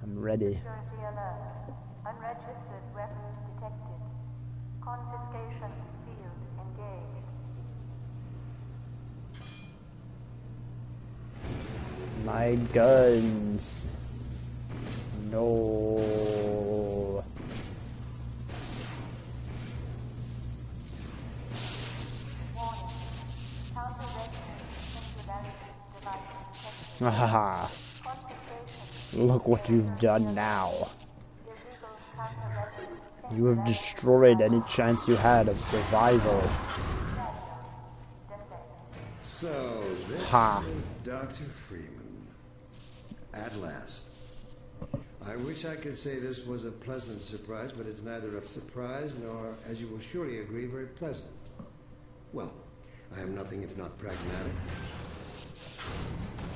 I'm ready. Security alert. Unregistered weapons detected. Confiscation field engaged. My guns. No. Warning. Counter-resident singularity device detected. Haha. Confiscation. Look what you've done now. Illegal counter-resident You have destroyed any chance you had of survival. So, this Ha. is Dr. Freeman. At last. I wish I could say this was a pleasant surprise, but it's neither a surprise nor, as you will surely agree, very pleasant. Well, I am nothing if not pragmatic.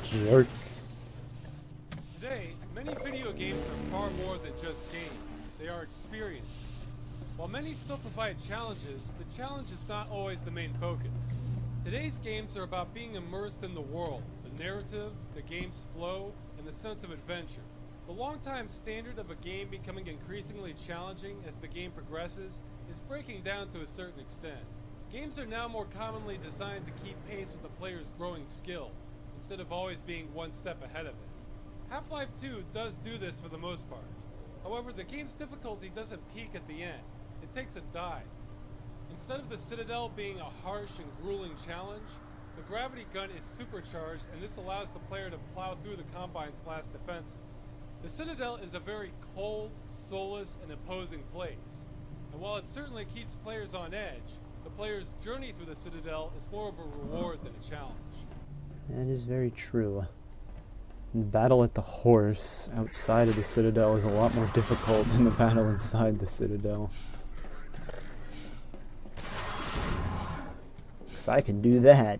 Jerk. Today, many video games are far more than just games. They are experiences. While many still provide challenges, the challenge is not always the main focus. Today's games are about being immersed in the world, the narrative, the game's flow, and the sense of adventure. The long-time standard of a game becoming increasingly challenging as the game progresses is breaking down to a certain extent. Games are now more commonly designed to keep pace with the player's growing skill, instead of always being one step ahead of it. Half-Life 2 does do this for the most part. However, the game's difficulty doesn't peak at the end. It takes a dive. Instead of the Citadel being a harsh and grueling challenge, the gravity gun is supercharged, and this allows the player to plow through the Combine's last defenses. The Citadel is a very cold, soulless, and imposing place. And while it certainly keeps players on edge, the player's journey through the Citadel is more of a reward than a challenge. That is very true. The battle at the horse outside of the Citadel is a lot more difficult than the battle inside the Citadel. So I can do that.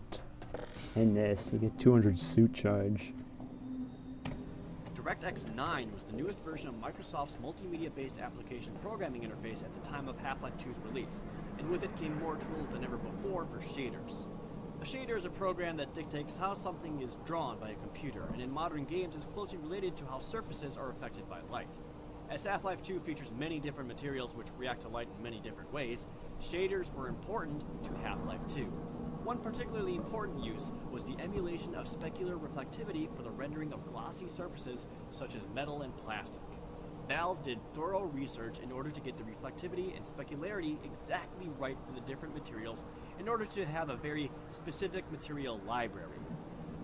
In this, you get 200 suit charge. DirectX 9 was the newest version of Microsoft's multimedia-based application programming interface at the time of Half-Life 2's release, and with it came more tools than ever before for shaders. A shader is a program that dictates how something is drawn by a computer, and in modern games is closely related to how surfaces are affected by light. As Half-Life 2 features many different materials which react to light in many different ways, shaders were important to Half-Life 2. One particularly important use was the emulation of specular reflectivity for the rendering of glossy surfaces such as metal and plastic. Valve did thorough research in order to get the reflectivity and specularity exactly right for the different materials in order to have a very specific material library.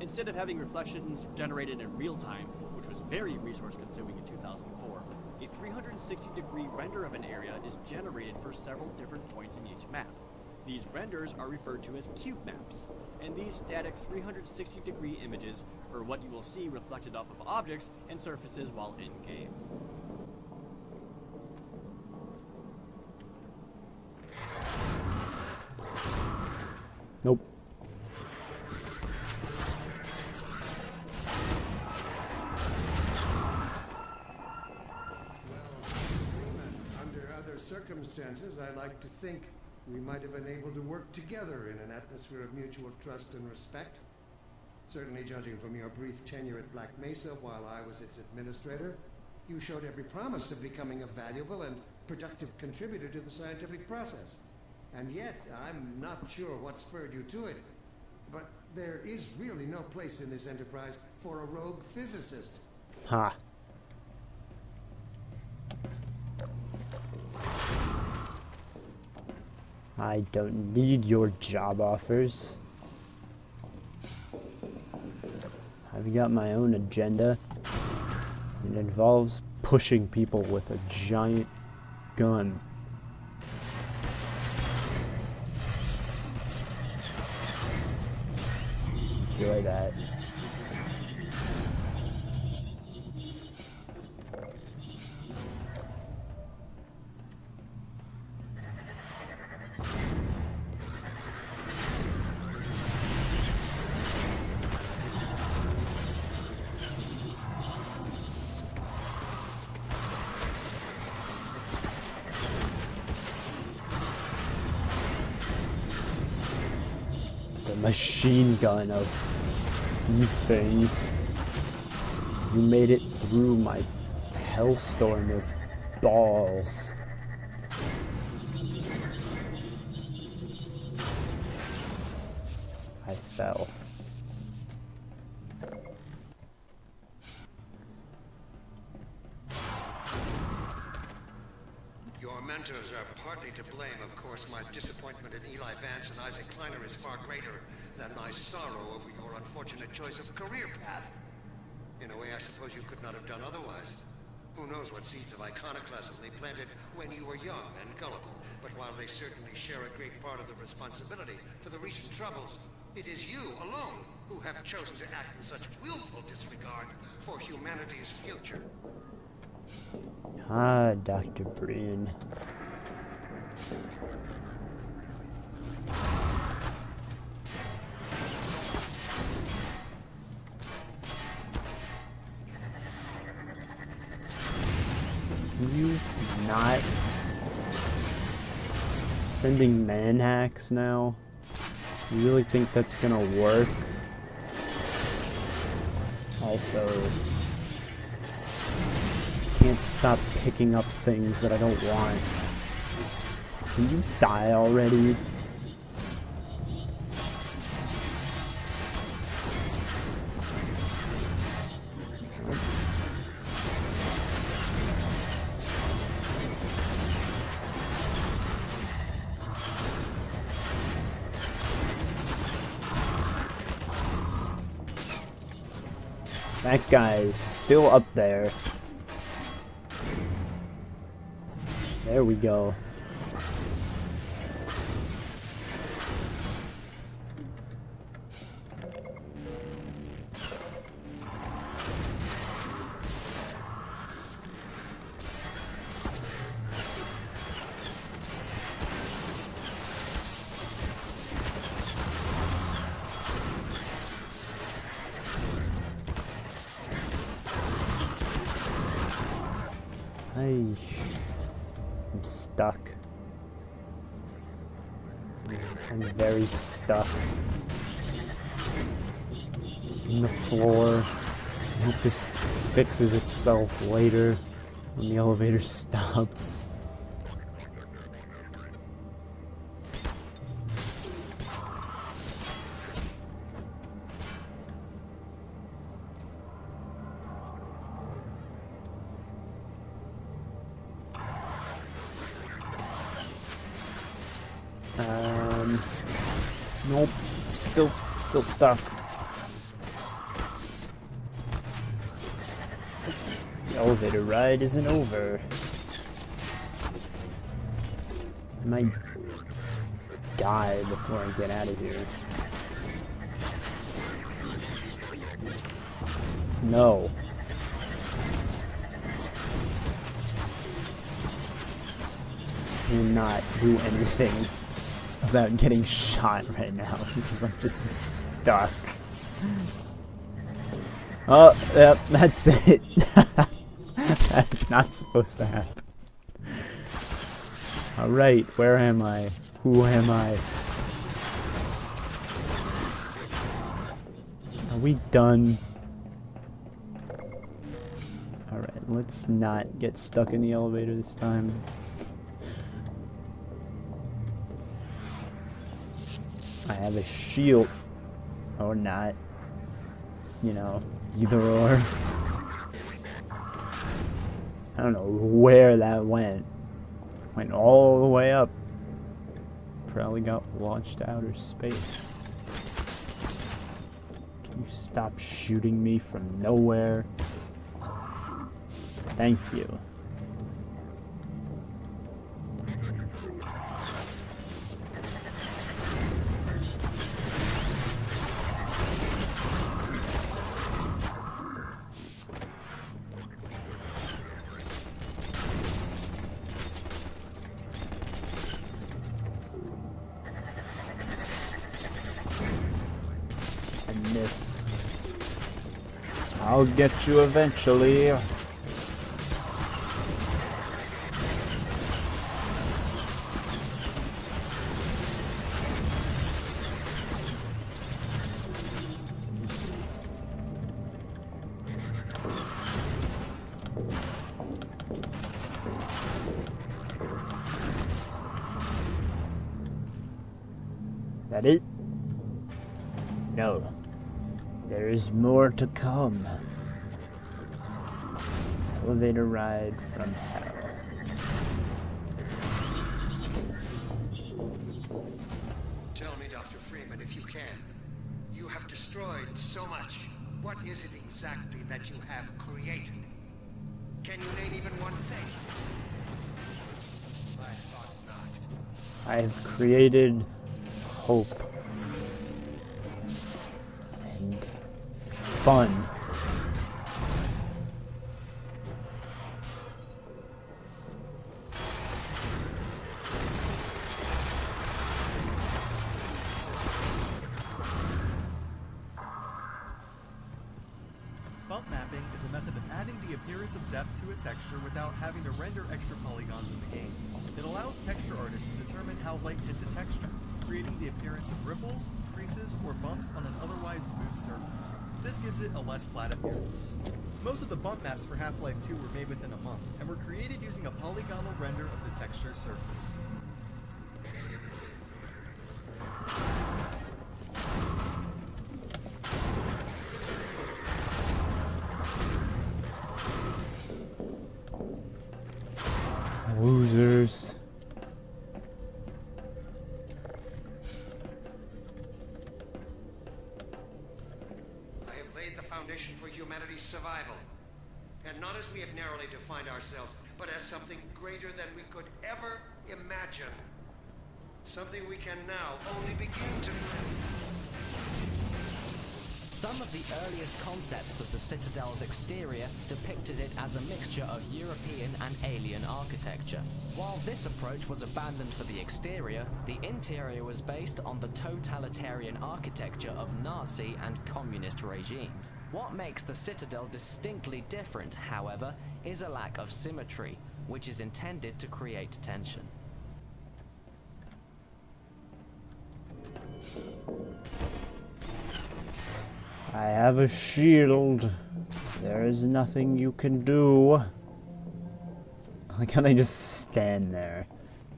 Instead of having reflections generated in real time, which was very resource consuming in 2004, a 360-degree render of an area is generated for several different points in each map. These renders are referred to as cube maps, and these static 360-degree images are what you will see reflected off of objects and surfaces while in-game. Nope. Under other circumstances, I like to think we might have been able to work together in an atmosphere of mutual trust and respect. Certainly, judging from your brief tenure at Black Mesa while I was its administrator, you showed every promise of becoming a valuable and productive contributor to the scientific process. And yet, I'm not sure what spurred you to it, but there is really no place in this enterprise for a rogue physicist. Ha. I don't need your job offers. I've got my own agenda. It involves pushing people with a giant gun. Enjoy that. The machine gun of these things. You made it through my hellstorm of balls. I fell. Your mentors are partly to blame, of course. My disappointment in Eli Vance and Isaac Kleiner is far greater than my sorrow over your unfortunate choice of career path. In a way, I suppose you could not have done otherwise. Who knows what seeds of iconoclasm they planted when you were young and gullible. But while they certainly share a great part of the responsibility for the recent troubles, it is you alone who have chosen to act in such willful disregard for humanity's future. Ah, Dr. Breen. Can you not sending manhacks now? You really think that's gonna work? Also, can't stop picking up things that I don't want. Can you die already? That guy's still up there. There we go. I'm stuck. I'm very stuck in the floor. I hope this fixes itself later when the elevator stops. Nope, still stuck. The elevator ride isn't over. I might die before I get out of here. No. Do not do anything about getting shot right now because I'm just stuck. Oh, yep, that's it. That's not supposed to happen. Alright, where am I? Who am I? Are we done? Alright, let's not get stuck in the elevator this time. I have a shield. Or not. You know, either or. I don't know where that went. Went all the way up. Probably got launched to outer space. Can you stop shooting me from nowhere? Thank you. Missed. I'll get you eventually. that it? No. There is more to come. Elevator ride from hell. Tell me, Dr. Freeman, if you can. You have destroyed so much. What is it exactly that you have created? Can you name even one thing? I thought not. I have created hope and fun. Bump mapping is a method of adding the appearance of depth to a texture without having to render extra polygons in the game. It allows texture artists to determine how light hits a texture, creating the appearance of ripples, creases, or bumps on an otherwise smooth surface. This gives it a less flat appearance. Most of the bump maps for Half-Life 2 were made within a month, and were created using a polygonal render of the texture's surface. Losers. I have laid the foundation for humanity's survival. And not as we have narrowly defined ourselves, but as something greater than we could ever imagine. Something we can now only begin to. Some of the earliest concepts of the Citadel's exterior depicted it as a mixture of European and alien architecture. While this approach was abandoned for the exterior, the interior was based on the totalitarian architecture of Nazi and communist regimes. What makes the Citadel distinctly different, however, is a lack of symmetry, which is intended to create tension. I have a shield. There is nothing you can do. I like how they just stand there.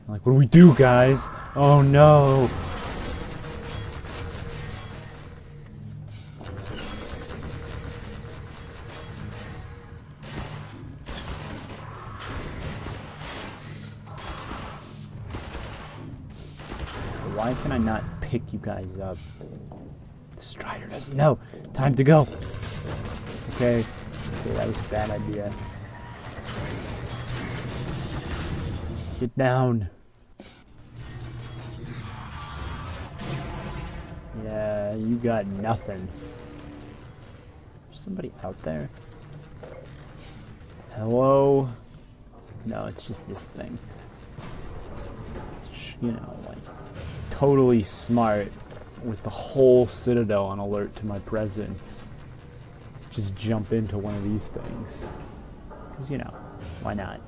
I'm like, what do we do, guys? Oh no! Why can I not pick you guys up? The Strider doesn't know. Time to go. Okay, that was a bad idea. Get down. Yeah, you got nothing. There's somebody out there. Hello? No, it's just this thing. You know, like, totally smart with the whole Citadel on alert to my presence. Just jump into one of these things. Because, you know, why not?